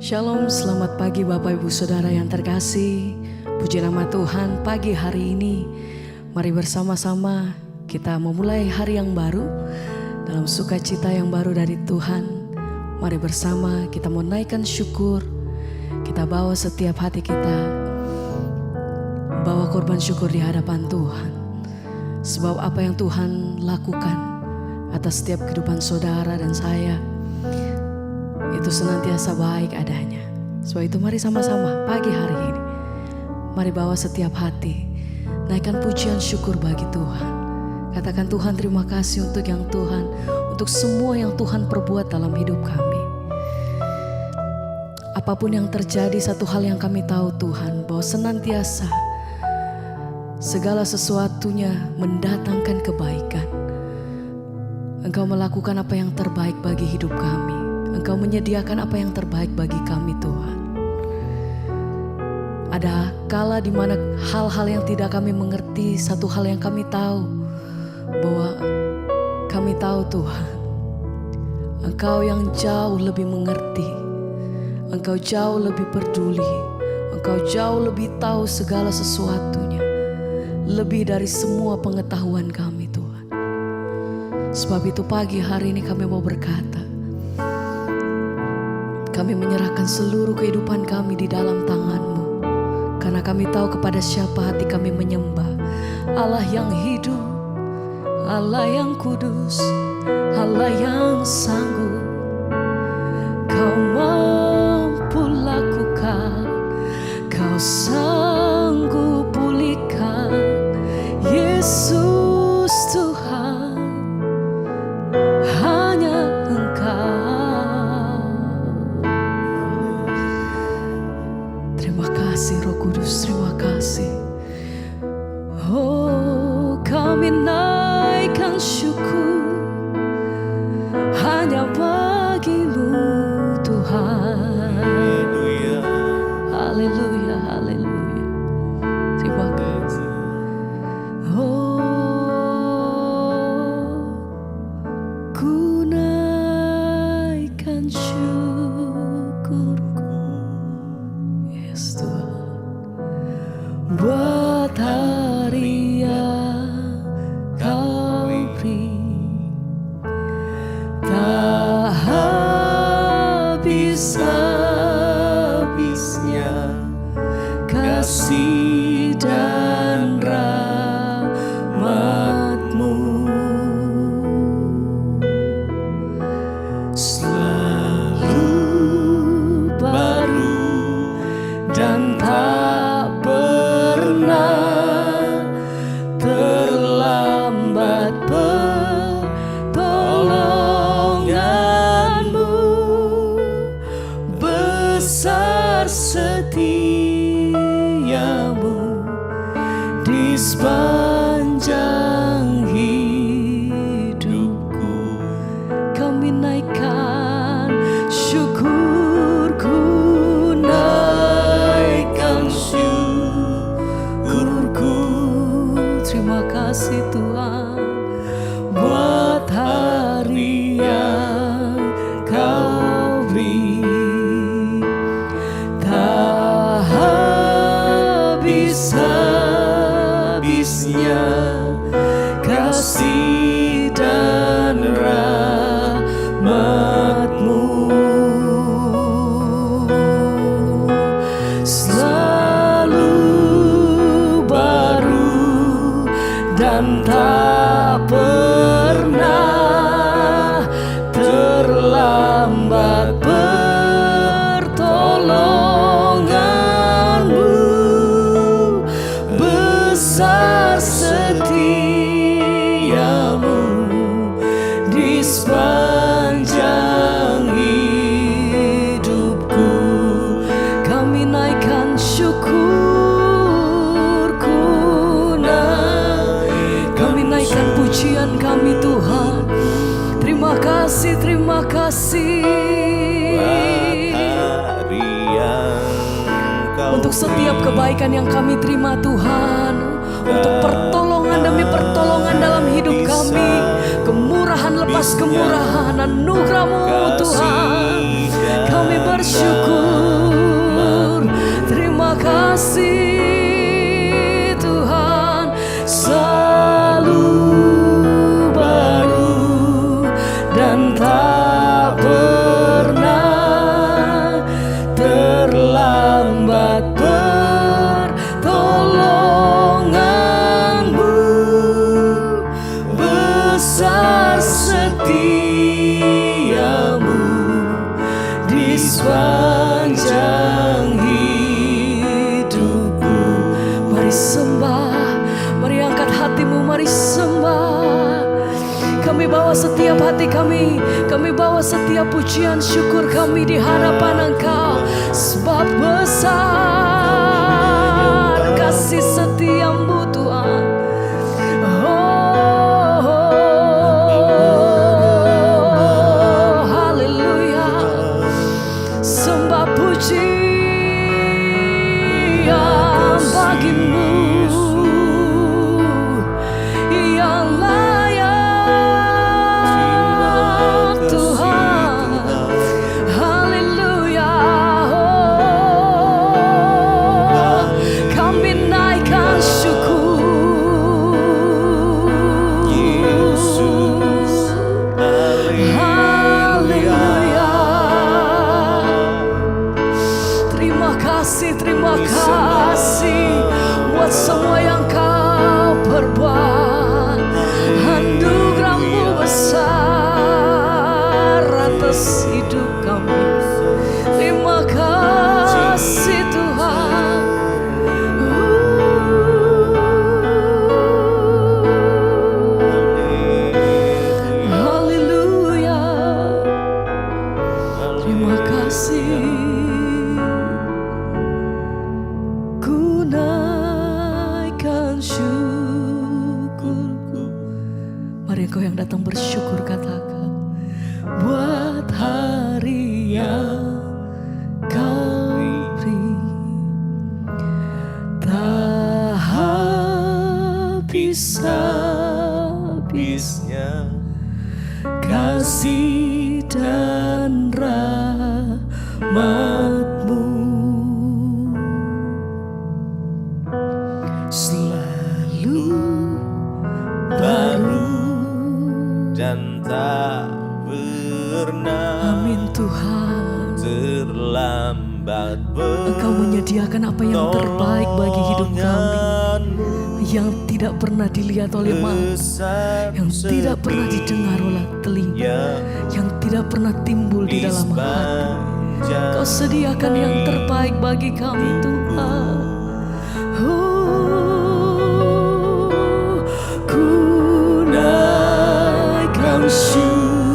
Shalom, selamat pagi Bapak Ibu Saudara yang terkasih. Puji nama Tuhan, pagi hari ini mari bersama-sama kita memulai hari yang baru dalam sukacita yang baru dari Tuhan. Mari bersama kita menaikkan syukur. Kita bawa setiap hati kita, bawa korban syukur di hadapan Tuhan. Sebab apa yang Tuhan lakukan atas setiap kehidupan saudara dan saya itu senantiasa baik adanya. Sebab itu mari sama-sama pagi hari ini, mari bawa setiap hati, naikkan pujian syukur bagi Tuhan. Katakan, Tuhan terima kasih untuk yang Tuhan, untuk semua yang Tuhan perbuat dalam hidup kami. Apapun yang terjadi, satu hal yang kami tahu Tuhan, bahwa senantiasa segala sesuatunya mendatangkan kebaikan. Engkau melakukan apa yang terbaik bagi hidup kami. Engkau menyediakan apa yang terbaik bagi kami Tuhan. Ada kala di mana hal-hal yang tidak kami mengerti, satu hal yang kami tahu, bahwa kami tahu Tuhan, Engkau yang jauh lebih mengerti, Engkau jauh lebih peduli, Engkau jauh lebih tahu segala sesuatunya, lebih dari semua pengetahuan kami Tuhan. Sebab itu pagi hari ini kami mau berkata, kami menyerahkan seluruh kehidupan kami di dalam tangan-Mu. Karena kami tahu kepada siapa hati kami menyembah. Allah yang hidup, Allah yang kudus, Allah yang sanggup. Kau mampu lakukan, Kau sanggup pulihkan. Yesus Tuhan, hanya Engkau. Roh Kudus, terima kasih. Oh, kami naikkan syukur hanya bagi-Mu Tuhan. Haleluya, haleluya, haleluya. Terima kasih. Oh, ku naikkan syukurku, yes Tuhan, buat hari yang Kau beri. Tak habis-habisnya kasih dan rahmat-Mu, selalu baru dan tak pernah terlambat pertolongan-Mu. Besar setiamu di sepanjang hidupku. Kami naikkan syukurku, naikkan syukurku. Terima kasih Tuhan, buat hari yang Kau beri. Tak habis-habisnya kasih dan rahmat-Mu, selalu baru dan tak pernah terlambat pertolongan-Mu. Besar setiamu di sepanjang hidupku. Kami naikkan syukurku, kami naikkan pujian kami Tuhan. Terima kasih, terima kasih untuk setiap kebaikan yang kami terima Tuhan, untuk pertolongan demi pertolongan dalam hidup kami, kemurahan lepas kemurahan, anugerah-Mu Tuhan. Kami bersyukur, tak pernah terlambat pertolonganmu, besar setiamu di sepanjang hidupku. Mari sembah, mari angkat hatimu, mari sembah. Kami bawa setiap hati kami bawa setiap pujian syukur kami di hadapan Engkau, sebab besar kasih setiamu Tuhan. Oh, haleluya. Sembah pujian bagimu yang layak Tuhan. Haleluya. Oh, kami naikkan syukur Yesus. Haleluya. Terima kasih buat semua yang Kau perbuat. Anugerah-Mu besar atas hidup kami. Terima kasih Tuhan. Haleluya. Terima kasih. Ku naikkan syukurku. Mari engkau yang datang bersyukur katakan, buat hari yang Kau beri, tak habis-habisnya kasih dan rahmat-Mu. Selalu baru dan tak pernah amin Tuhan. terlambat Engkau menyediakan apa yang terbaik bagi hidup kami, yang tidak pernah dilihat oleh mata, yang tidak pernah didengar oleh telinga, yang tidak pernah timbul di dalam hati. Kau sediakan yang terbaik bagi kami Tuhan. Ku naikkan syukurku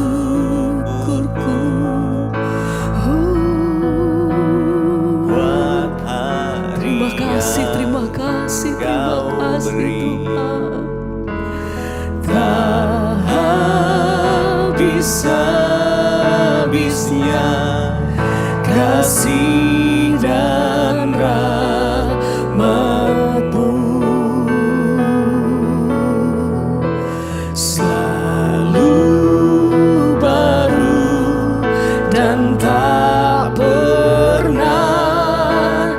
buat hari terima kasih Tuhan. Tak habis-habisnya kasih dan rahmat-Mu, selalu baru dan tak pernah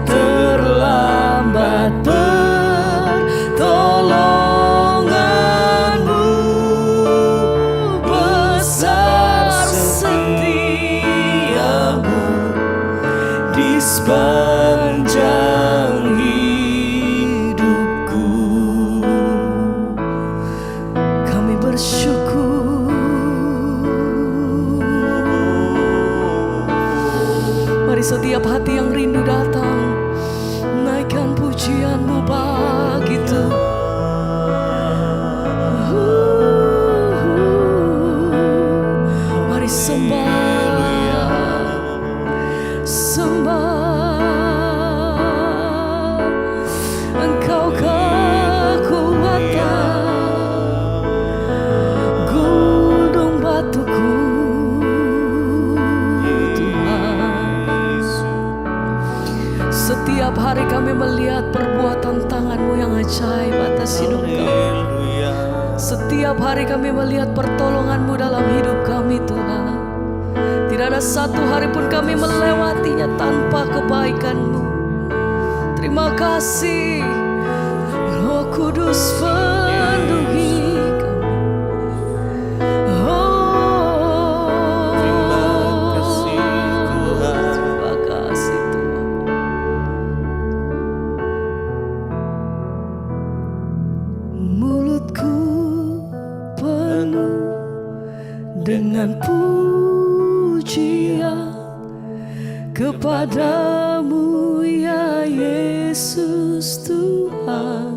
terlambat pertolongan-Mu, besar setiamu di sepanjang hidupku. Kami bersyukur. Mari setiap hati yang rindu datang, naikkan pujian-Mu bagi Tuhan. Mari sembah Engkau kekuatan, gunung batuku Tuhan. Setiap hari kami melihat perbuatan tangan-Mu yang ajaib atas hidup kami. Setiap hari kami melihat pertolongan-Mu dalam hidup kami Tuhan. Tidak ada satu hari pun kami melewatinya tanpa kebaikan-Mu. Terima kasih Roh Kudus penuhi kami. Oh, pujian kepadamu ya Yesus Tuhan.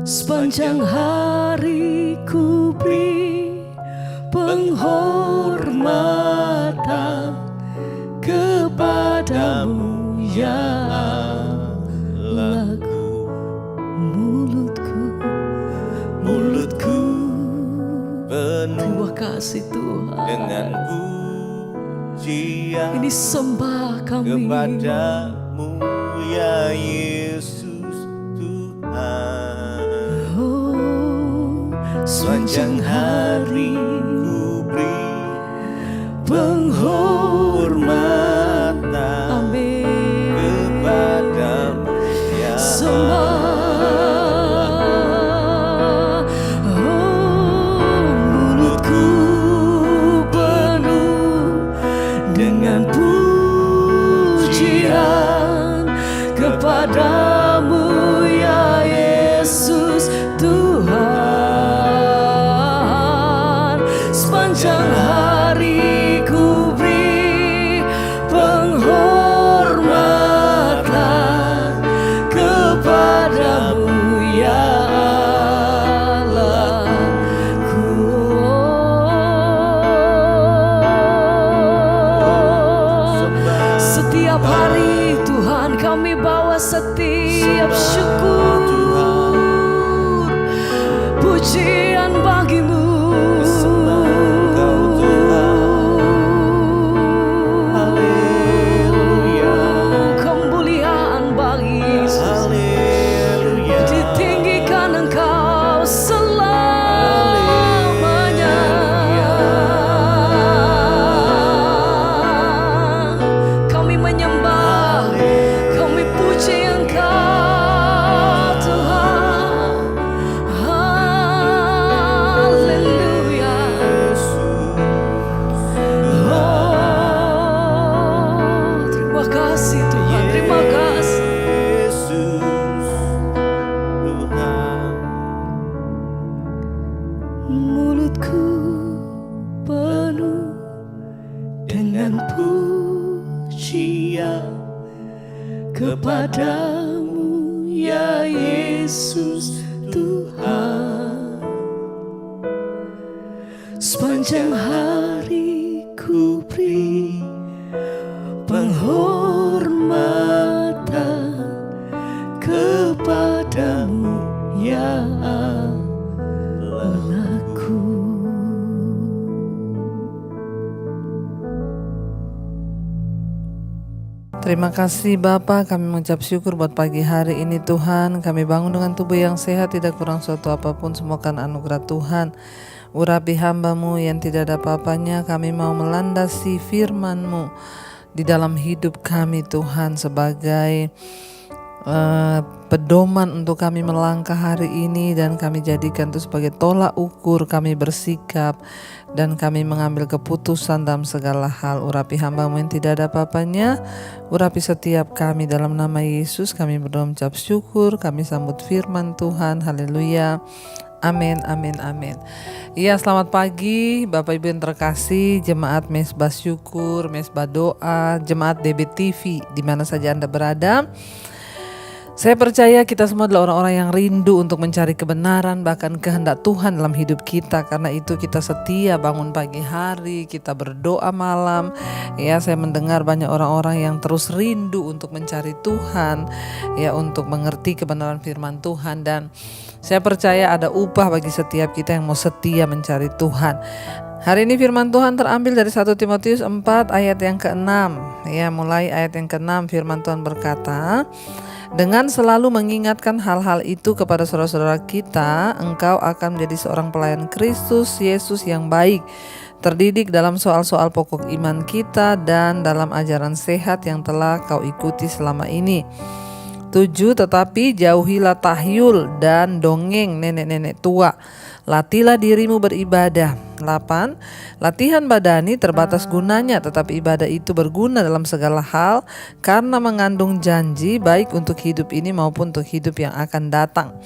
Sepanjang hari ku beri penghormatan kepadamu ya Allahku. Mulutku penuh terima kasih Tuhan. dengan pujian Ini sembah kami kepadamu ya Yesus Tuhan. Oh, Sepanjang hari ku beri penghormatan amin. kepadamu ya Sembah, mulutku penuh dengan pujian kepadamu ya Yesus Tuhan. Sepanjang hari ku beri penghormatan kepadamu ya Allahku. Setiap hari Tuhan kami bawa setiap syukur, pujian bagimu. Kemuliaan bagi Yesus. Ditinggikan Engkau selamanya. Kami menyembah, kami puji Engkau Tuhan. Haleluya. Oh, terima kasih Tuhan, terima kasih. Yesus Tuhan. Mulutku penuh dengan pujian kepadamu ya Yesus Tuhan. Sepanjang hari ku beri penghormatan kepadamu ya Allahku. Terima kasih Bapa, kami mengucap syukur buat pagi hari ini Tuhan. Kami bangun dengan tubuh yang sehat, tidak kurang suatu apapun, semua karena anugerah Tuhan. Urapi hamba-Mu yang tidak ada apa-apanya, kami mau melandasi firman-Mu di dalam hidup kami Tuhan, sebagai pedoman untuk kami melangkah hari ini, dan kami jadikan itu sebagai tolak ukur kami bersikap dan kami mengambil keputusan dalam segala hal. Urapi hamba-Mu yang tidak ada apa-apanya, urapi setiap kami dalam nama Yesus. Kami berdoa mengucap syukur, kami sambut firman Tuhan. Haleluya. Amin, amin, amin. Iya, selamat pagi Bapak Ibu yang terkasih, jemaat Mesbah Syukur, Mesbah Doa, jemaat DBTV, di mana saja Anda berada. Saya percaya kita semua adalah orang-orang yang rindu untuk mencari kebenaran, bahkan kehendak Tuhan dalam hidup kita. Karena itu kita setia bangun pagi hari, kita berdoa malam. Ya, saya mendengar banyak orang-orang yang terus rindu untuk mencari Tuhan, ya, untuk mengerti kebenaran firman Tuhan. Dan saya percaya ada upah bagi setiap kita yang mau setia mencari Tuhan. Hari ini firman Tuhan terambil dari 1 Timotius 4 ayat yang ke-6. Ya, mulai ayat yang ke-6 firman Tuhan berkata, dengan selalu mengingatkan hal-hal itu kepada saudara-saudara kita, engkau akan menjadi seorang pelayan Kristus Yesus yang baik, terdidik dalam soal-soal pokok iman kita dan dalam ajaran sehat yang telah kau ikuti selama ini. 7. Tetapi jauhilah tahyul dan dongeng nenek-nenek tua. Latilah dirimu beribadah. 8. Latihan badani terbatas gunanya, tetapi ibadah itu berguna dalam segala hal karena mengandung janji baik untuk hidup ini maupun untuk hidup yang akan datang.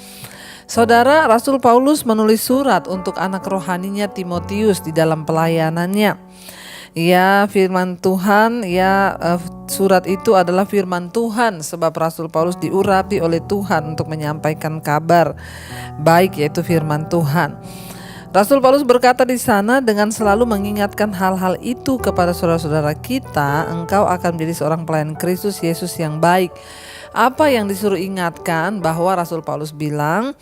Saudara, Rasul Paulus menulis surat untuk anak rohaninya Timotius di dalam pelayanannya. Ya, firman Tuhan, surat itu adalah firman Tuhan sebab Rasul Paulus diurapi oleh Tuhan untuk menyampaikan kabar baik, yaitu firman Tuhan. Rasul Paulus berkata di sana, dengan selalu mengingatkan hal-hal itu kepada saudara-saudara kita, engkau akan menjadi seorang pelayan Kristus Yesus yang baik. Apa yang disuruh ingatkan? Bahwa Rasul Paulus bilang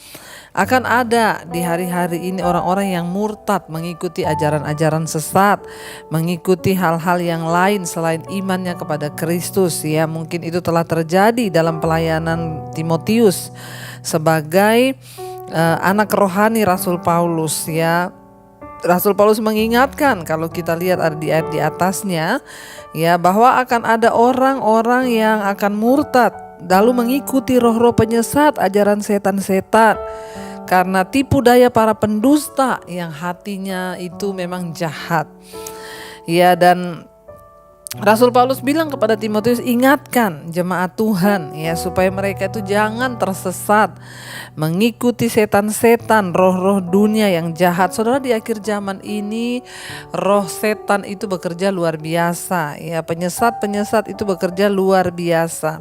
akan ada di hari-hari ini orang-orang yang murtad, mengikuti ajaran-ajaran sesat, mengikuti hal-hal yang lain selain imannya kepada Kristus. Ya, mungkin itu telah terjadi dalam pelayanan Timotius sebagai anak rohani Rasul Paulus. Ya, Rasul Paulus mengingatkan, kalau kita lihat ada di ayat di atasnya, ya, bahwa akan ada orang-orang yang akan murtad lalu mengikuti roh-roh penyesat, ajaran setan-setan, karena tipu daya para pendusta yang hatinya itu memang jahat. Ya, dan Rasul Paulus bilang kepada Timotius, ingatkan jemaat Tuhan ya, supaya mereka itu jangan tersesat mengikuti setan-setan, roh-roh dunia yang jahat. Saudara, di akhir zaman ini roh setan itu bekerja luar biasa ya, penyesat-penyesat itu bekerja luar biasa.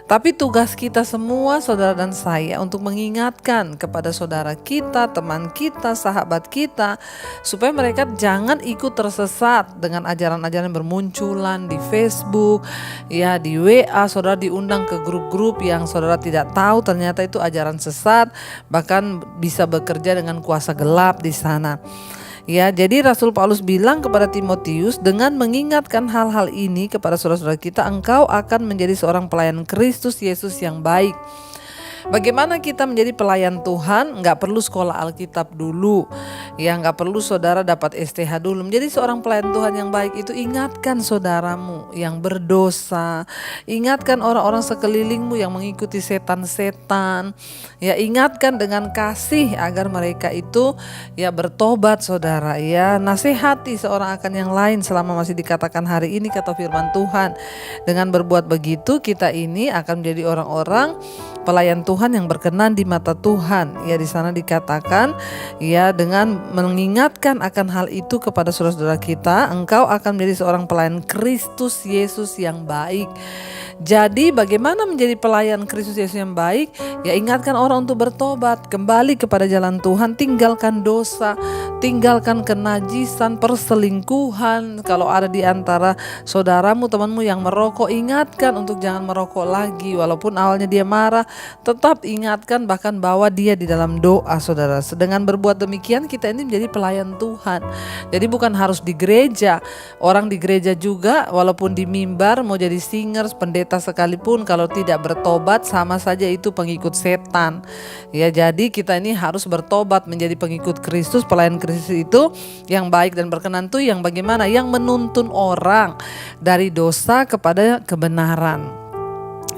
Tapi tugas kita semua, saudara dan saya, untuk mengingatkan kepada saudara kita, teman kita, sahabat kita, supaya mereka jangan ikut tersesat dengan ajaran-ajaran yang bermunculan di Facebook, ya, di WA. Saudara diundang ke grup-grup yang saudara tidak tahu ternyata itu ajaran sesat, bahkan bisa bekerja dengan kuasa gelap di sana. Ya, jadi Rasul Paulus bilang kepada Timotius, dengan mengingatkan hal-hal ini kepada saudara-saudara kita, engkau akan menjadi seorang pelayan Kristus Yesus yang baik. Bagaimana kita menjadi pelayan Tuhan? Nggak perlu sekolah Alkitab dulu, ya, nggak perlu saudara dapat STH dulu. Menjadi seorang pelayan Tuhan yang baik itu, ingatkan saudaramu yang berdosa, ingatkan orang-orang sekelilingmu yang mengikuti setan-setan, ya, ingatkan dengan kasih agar mereka itu ya bertobat, saudara, ya, nasihati seorang akan yang lain selama masih dikatakan hari ini kata firman Tuhan. Dengan berbuat begitu, kita ini akan menjadi orang-orang pelayan Tuhan yang berkenan di mata Tuhan. Ya, di sana dikatakan, ya, dengan mengingatkan akan hal itu kepada saudara-saudara kita, engkau akan menjadi seorang pelayan Kristus Yesus yang baik. Jadi bagaimana menjadi pelayan Kristus Yesus yang baik? Ya, ingatkan orang untuk bertobat, kembali kepada jalan Tuhan, tinggalkan dosa, tinggalkan kenajisan, perselingkuhan. Kalau ada di antara saudaramu, temanmu yang merokok, ingatkan untuk jangan merokok lagi. Walaupun awalnya dia marah, tetap ingatkan, bahkan bawa dia di dalam doa, saudara. Dengan berbuat demikian, kita ini menjadi pelayan Tuhan. Jadi bukan harus di gereja. Orang di gereja juga, walaupun di mimbar, mau jadi singers, pendeta sekalipun, kalau tidak bertobat, sama saja itu pengikut setan. Ya, jadi kita ini harus bertobat menjadi pengikut Kristus. Pelayan Kristus itu yang baik dan berkenan itu yang bagaimana? Yang menuntun orang dari dosa kepada kebenaran.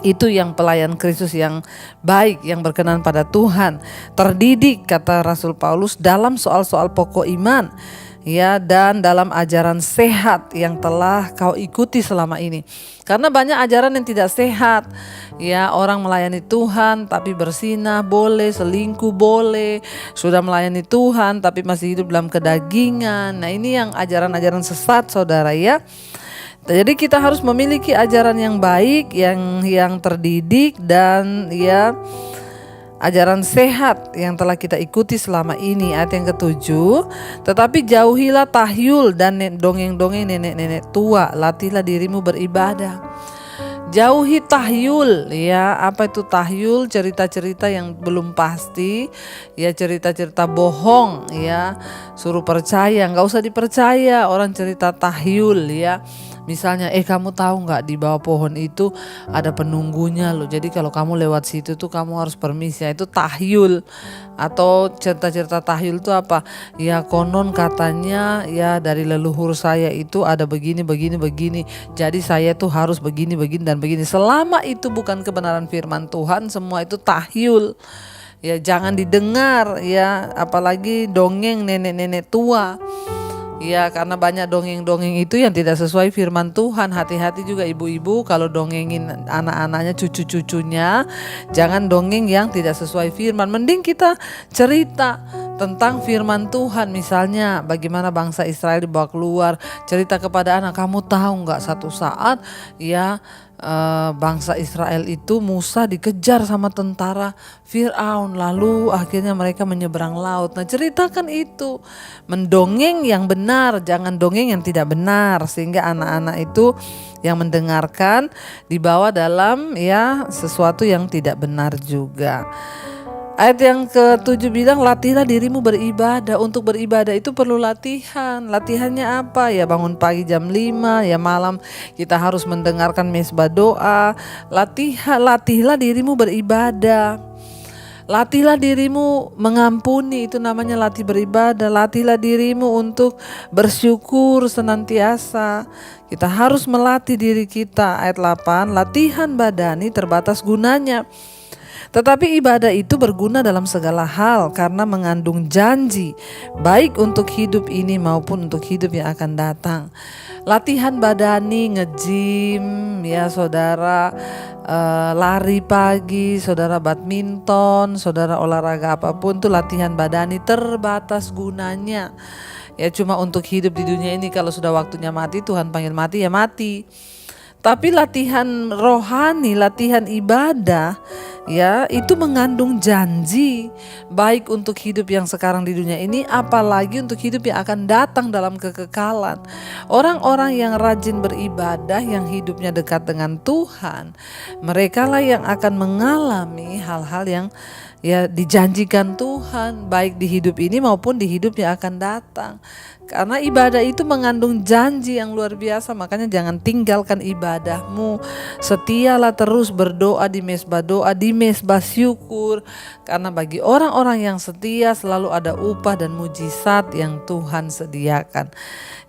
Itu yang pelayan Kristus yang baik, yang berkenan pada Tuhan. Terdidik, kata Rasul Paulus, dalam soal-soal pokok iman, ya, dan dalam ajaran sehat yang telah kau ikuti selama ini. Karena banyak ajaran yang tidak sehat. Ya, orang melayani Tuhan tapi bersinah boleh, selingkuh boleh, sudah melayani Tuhan tapi masih hidup dalam kedagingan. Nah, ini yang ajaran-ajaran sesat, saudara, ya. Jadi kita harus memiliki ajaran yang baik, yang terdidik, dan ya, ajaran sehat yang telah kita ikuti selama ini. Ayat yang ke-7, tetapi jauhilah tahyul dan dongeng-dongeng nenek-nenek tua, latihlah dirimu beribadah. Jauhi tahyul, ya. Apa itu tahyul? Cerita-cerita yang belum pasti, ya, cerita-cerita bohong, ya. Suruh percaya, nggak usah dipercaya orang cerita tahyul, ya. Misalnya, kamu tahu nggak di bawah pohon itu ada penunggunya loh. Jadi kalau kamu lewat situ tuh kamu harus permisi. Itu tahyul. Atau cerita-cerita tahyul itu apa? Ya, konon katanya ya dari leluhur saya itu ada begini. Jadi saya tuh harus begini dan begini. Selama itu bukan kebenaran firman Tuhan, semua itu tahyul. Ya, jangan didengar, ya, apalagi dongeng nenek-nenek tua. Ya, karena banyak dongeng-dongeng itu yang tidak sesuai firman Tuhan. Hati-hati juga ibu-ibu kalau dongengin anak-anaknya, cucu-cucunya. Jangan dongeng yang tidak sesuai firman. Mending kita cerita tentang firman Tuhan. Misalnya bagaimana bangsa Israel dibawa keluar. Cerita kepada anak, kamu tahu nggak satu saat ya bangsa Israel itu Musa dikejar sama tentara Fir'aun, lalu akhirnya mereka menyeberang laut. Nah, ceritakan itu, mendongeng yang benar, jangan dongeng yang tidak benar, sehingga anak-anak itu yang mendengarkan dibawa dalam ya sesuatu yang tidak benar juga. Ayat yang ke-7 bilang, latihlah dirimu beribadah. Untuk beribadah itu perlu latihan. Latihannya apa? Ya bangun pagi jam 5, ya malam kita harus mendengarkan mesbah doa. Latihlah dirimu beribadah. Latihlah dirimu mengampuni, itu namanya latih beribadah. Latihlah dirimu untuk bersyukur senantiasa. Kita harus melatih diri kita. Ayat 8, latihan badani terbatas gunanya. Tetapi ibadah itu berguna dalam segala hal karena mengandung janji, baik untuk hidup ini maupun untuk hidup yang akan datang. Latihan badani, nge-gym, ya saudara, lari pagi, saudara badminton, saudara olahraga apapun, itu latihan badani terbatas gunanya. Ya cuma untuk hidup di dunia ini, kalau sudah waktunya mati, Tuhan panggil mati, ya mati. Tapi latihan rohani, latihan ibadah, ya itu mengandung janji baik untuk hidup yang sekarang di dunia ini, apalagi untuk hidup yang akan datang dalam kekekalan. Orang-orang yang rajin beribadah, yang hidupnya dekat dengan Tuhan, merekalah yang akan mengalami hal-hal yang ya dijanjikan Tuhan, baik di hidup ini maupun di hidup yang akan datang. Karena ibadah itu mengandung janji yang luar biasa, makanya jangan tinggalkan ibadahmu. Setialah terus berdoa di mesbah doa, di mesbah syukur. Karena bagi orang-orang yang setia selalu ada upah dan mujizat yang Tuhan sediakan.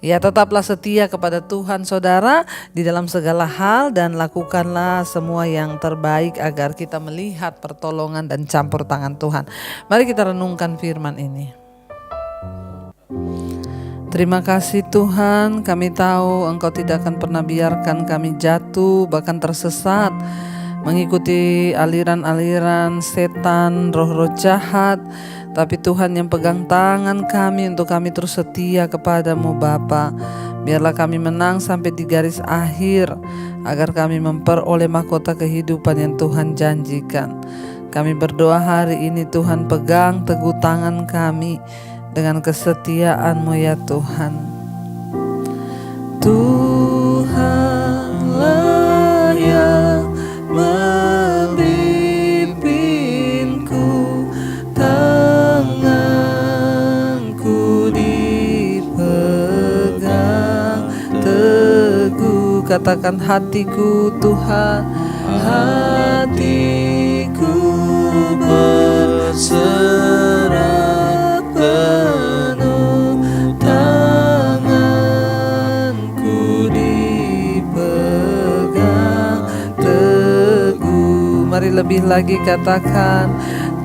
Ya, tetaplah setia kepada Tuhan saudara di dalam segala hal, dan lakukanlah semua yang terbaik agar kita melihat pertolongan dan campur tangan Tuhan. Mari kita renungkan firman ini. Terima kasih Tuhan, kami tahu Engkau tidak akan pernah biarkan kami jatuh bahkan tersesat mengikuti aliran-aliran setan, roh-roh jahat. Tapi Tuhan yang pegang tangan kami untuk kami terus setia kepadamu Bapa. Biarlah kami menang sampai di garis akhir, agar kami memperoleh mahkota kehidupan yang Tuhan janjikan. Kami berdoa hari ini Tuhan, pegang teguh tangan kami dengan kesetiaan-Mu ya Tuhan. Tuhanlah yang memimpinku, tanganku dipegang teguh. Katakan hatiku Tuhan, hatiku berserah penuh, tanganku dipegang teguh. Mari lebih lagi katakan,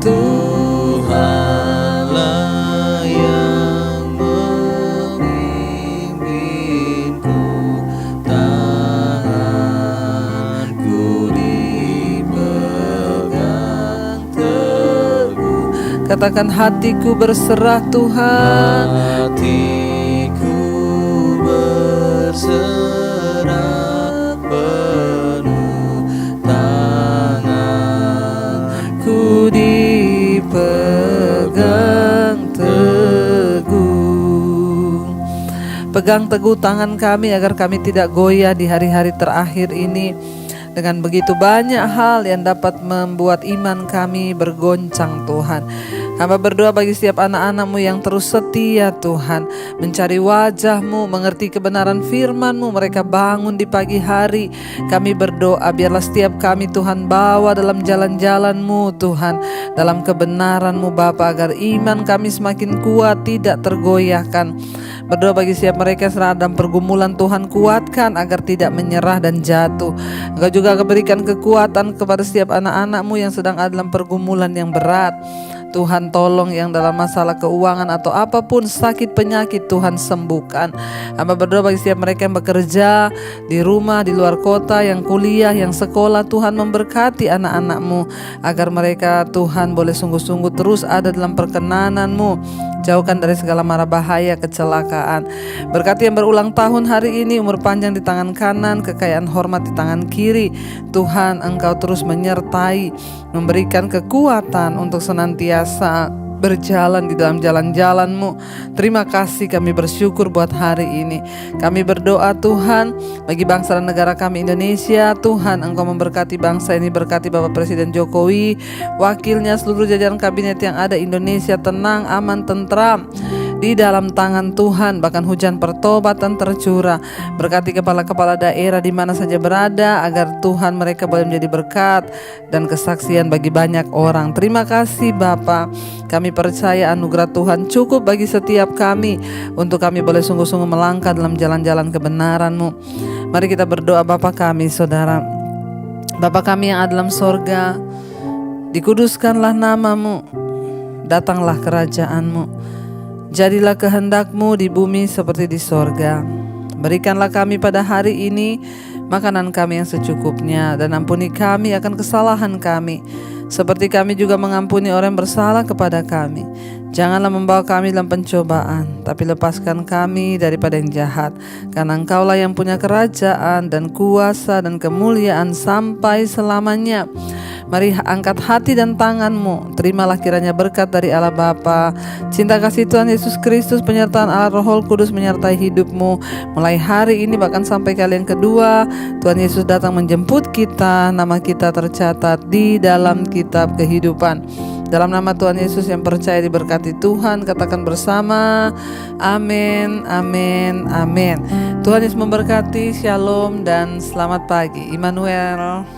Tuhanlah yang memimpinku, tanganku dipegang teguh. Katakan hatiku berserah Tuhan, hatiku berserah penuh, tanganku dipegang teguh. Pegang teguh tangan kami agar kami tidak goyah di hari-hari terakhir ini dengan begitu banyak hal yang dapat membuat iman kami bergoncang Tuhan. Hamba berdoa bagi setiap anak-anak-Mu yang terus setia Tuhan, mencari wajah-Mu, mengerti kebenaran firman-Mu. Mereka bangun di pagi hari. Kami berdoa biarlah setiap kami Tuhan bawa dalam jalan-jalan-Mu Tuhan, dalam kebenaran-Mu Bapa, agar iman kami semakin kuat, tidak tergoyahkan. Berdoa bagi setiap mereka yang sedang dalam pergumulan, Tuhan kuatkan agar tidak menyerah dan jatuh. Engkau juga berikan kekuatan kepada setiap anak-anak-Mu yang sedang ada dalam pergumulan yang berat. Tuhan tolong yang dalam masalah keuangan atau apapun sakit penyakit, Tuhan sembuhkan. Hamba berdoa bagi setiap mereka yang bekerja di rumah, di luar kota, yang kuliah, yang sekolah. Tuhan memberkati anak-anak-Mu agar mereka Tuhan boleh sungguh-sungguh terus ada dalam perkenan-Mu. Jauhkan dari segala mara bahaya, kecelakaan. Berkati yang berulang tahun hari ini, umur panjang di tangan kanan, kekayaan hormat di tangan kiri. Tuhan, Engkau terus menyertai, memberikan kekuatan untuk senantiasa berjalan di dalam jalan-jalan-Mu. Terima kasih, kami bersyukur buat hari ini. Kami berdoa Tuhan bagi bangsa dan negara kami Indonesia. Tuhan, Engkau memberkati bangsa ini, berkati Bapak Presiden Jokowi, wakilnya, seluruh jajaran kabinet yang ada. Indonesia tenang, aman, tentram di dalam tangan Tuhan. Bahkan hujan pertobatan tercurah. Berkati kepala-kepala daerah di mana saja berada, agar Tuhan mereka boleh menjadi berkat dan kesaksian bagi banyak orang. Terima kasih Bapa. Kami percaya anugerah Tuhan cukup bagi setiap kami, untuk kami boleh sungguh-sungguh melangkah dalam jalan-jalan kebenaran-Mu. Mari kita berdoa. Bapa kami, saudara, Bapa kami yang ada dalam sorga, dikuduskanlah nama-Mu, datanglah kerajaan-Mu, jadilah kehendak-Mu di bumi seperti di sorga. Berikanlah kami pada hari ini makanan kami yang secukupnya, dan ampuni kami akan kesalahan kami, seperti kami juga mengampuni orang yang bersalah kepada kami. Janganlah membawa kami dalam pencobaan, tapi lepaskan kami daripada yang jahat. Karena Engkaulah yang punya kerajaan dan kuasa dan kemuliaan sampai selamanya. Mari angkat hati dan tangan-Mu. Terimalah kiranya berkat dari Allah Bapa, cinta kasih Tuhan Yesus Kristus, penyertaan Allah Roh Kudus menyertai hidup-Mu mulai hari ini bahkan sampai kali yang kedua Tuhan Yesus datang menjemput kita. Nama kita tercatat di dalam kitab kehidupan. Dalam nama Tuhan Yesus yang percaya diberkati Tuhan, katakan bersama, amin, amin, amin. Tuhan Yesus memberkati. Shalom dan selamat pagi. Immanuel.